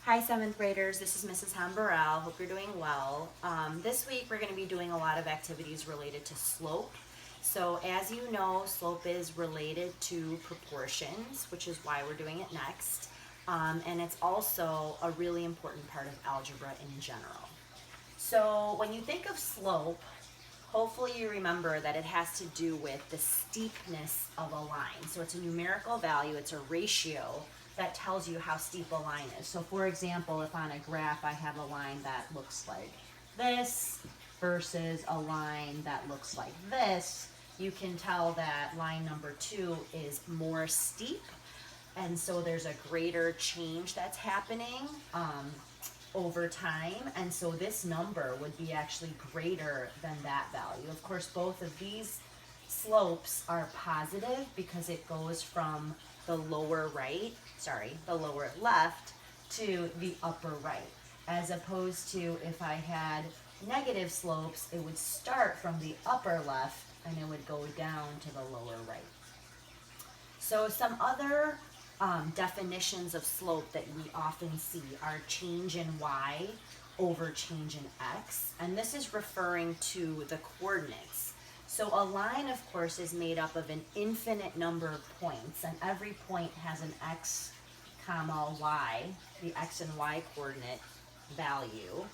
Hi, seventh graders. This is Mrs. Han-Baral. Hope you're doing well. This week we're going to be doing a lot of activities related to slope. So as you know, slope is related to proportions, which is why we're doing it next. And it's also a really important part of algebra in general. So when you think of slope, hopefully you remember that it has to do with the steepness of a line. So it's a numerical value, it's a ratio that tells you how steep a line is. So for example, if on a graph I have a line that looks like this versus a line that looks like this, you can tell that line number 2 is more steep, and so there's a greater change that's happening over time, and so this number would be actually greater than that value. Of course, both of these slopes are positive because it goes from the lower left to the upper right, as opposed to if I had negative slopes, it would start from the upper left and it would go down to the lower right. So some other definitions of slope that we often see are change in y over change in x, and this is referring to the coordinates. So a line, of course, is made up of an infinite number of points, and every point has an x comma y, the x and y coordinate value.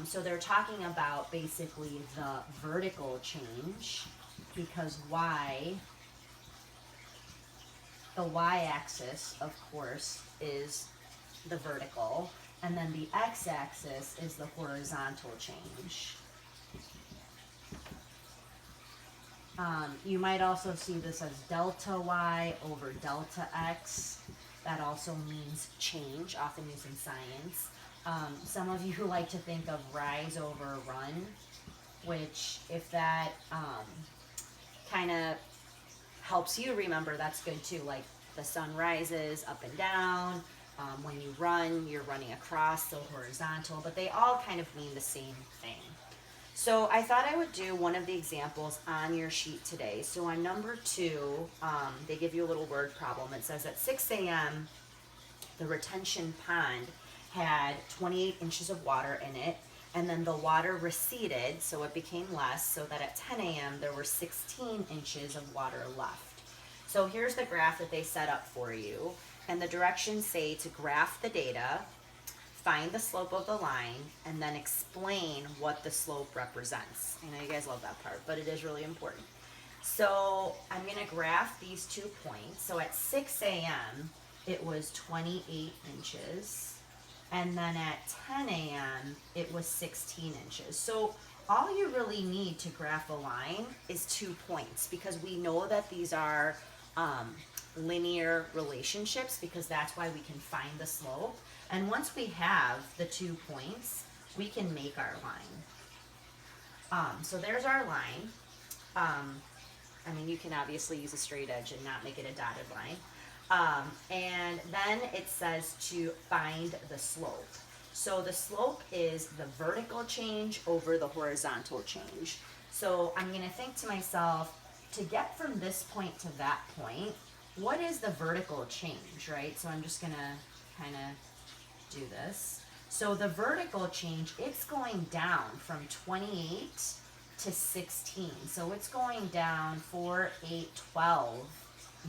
So they're talking about basically the vertical change, because the y-axis, of course, is the vertical, and then the x-axis is the horizontal change. You might also see this as delta y over delta x. That also means change, often used in science. Some of you like to think of rise over run, which if that kind of helps you remember, that's good too. Like the sun rises up and down. When you run, you're running across, so horizontal, but they all kind of mean the same thing. So I thought I would do one of the examples on your sheet today. So on number 2, they give you a little word problem. It says at 6 a.m., the retention pond had 28 inches of water in it, and then the water receded, so it became less, so that at 10 a.m. there were 16 inches of water left. So here's the graph that they set up for you, and the directions say to graph the data, find the slope of the line, and then explain what the slope represents. I know you guys love that part, but it is really important. So I'm going to graph these 2 points. So at 6 a.m. it was 28 inches, and then at 10 a.m. it was 16 inches. So all you really need to graph a line is 2 points, because we know that these are linear relationships, because that's why we can find the slope. And once we have the 2 points, we can make our line. So there's our line. I mean, you can obviously use a straight edge and not make it a dotted line. And then it says to find the slope. So the slope is the vertical change over the horizontal change. So I'm going to think to myself, to get from this point to that point, what is the vertical change, right? So I'm just going to kind of do this. So the vertical change, it's going down from 28 to 16. So it's going down 4, 8, 12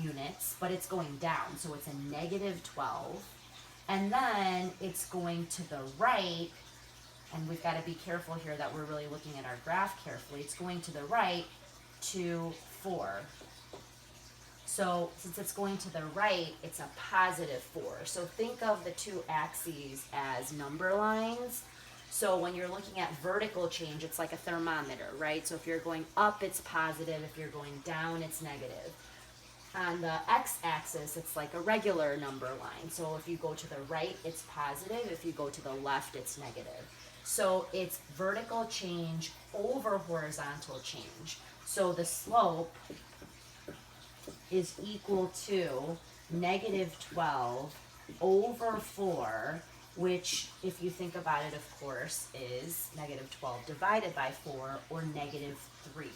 units, but it's going down. So it's a negative 12. And then it's going to the right, and we've got to be careful here that we're really looking at our graph carefully. It's going to the right to 4. So since it's going to the right, it's a positive 4. So think of the 2 axes as number lines. So when you're looking at vertical change, it's like a thermometer, right? So if you're going up, it's positive. If you're going down, it's negative. On the x-axis, it's like a regular number line. So if you go to the right, it's positive. If you go to the left, it's negative. So it's vertical change over horizontal change. So the slope is equal to negative 12 over 4, which, if you think about it, of course, is negative 12 divided by 4, or negative 3.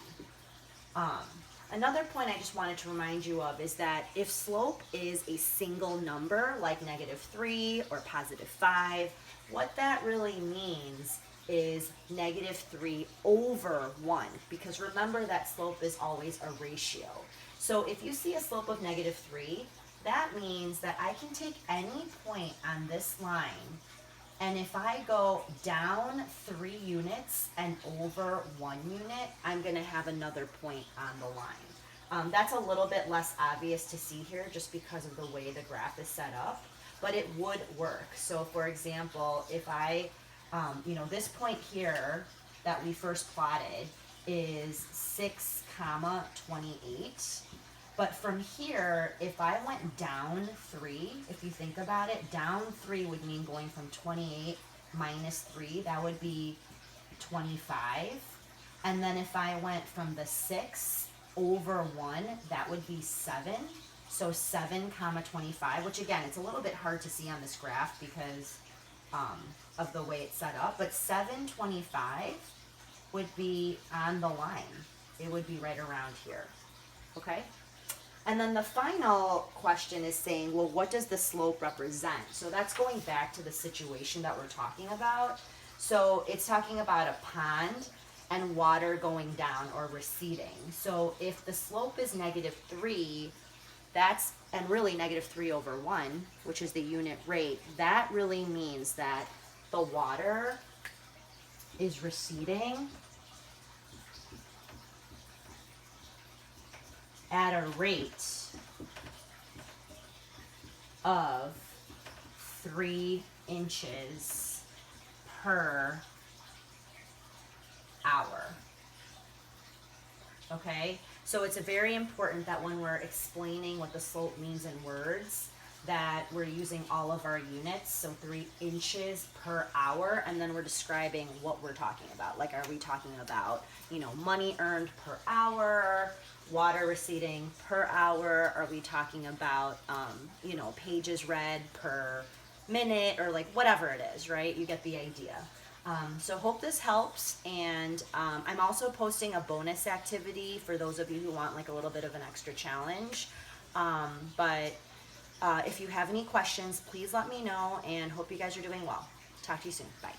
Another point I just wanted to remind you of is that if slope is a single number like -3 or +5, what that really means is -3 over 1, because remember that slope is always a ratio. So if you see a slope of -3, that means that I can take any point on this line, and if I go down 3 units and over 1 unit, I'm going to have another point on the line. That's a little bit less obvious to see here just because of the way the graph is set up, but it would work. So for example, if I, this point here that we first plotted is 6 comma 28. But from here, if I went down 3, if you think about it, down 3 would mean going from 28 minus 3, that would be 25. And then if I went from the 6 over 1, that would be 7. So 7 comma 25, which again, it's a little bit hard to see on this graph because of the way it's set up. But 725 would be on the line. It would be right around here, okay? And then the final question is saying, well, what does the slope represent? So that's going back to the situation that we're talking about. So it's talking about a pond and water going down or receding. So if the slope is -3, that's, and really -3 over 1, which is the unit rate, that really means that the water is receding at a rate of 3 inches per hour. Okay, so it's very important that when we're explaining what the slope means in words, that we're using all of our units, so 3 inches per hour, and then we're describing what we're talking about. Like, are we talking about, money earned per hour, water receding per hour? Are we talking about, pages read per minute, or like whatever it is, right? You get the idea. So hope this helps, and I'm also posting a bonus activity for those of you who want like a little bit of an extra challenge. But if you have any questions, please let me know, and hope you guys are doing well. Talk to you soon. Bye.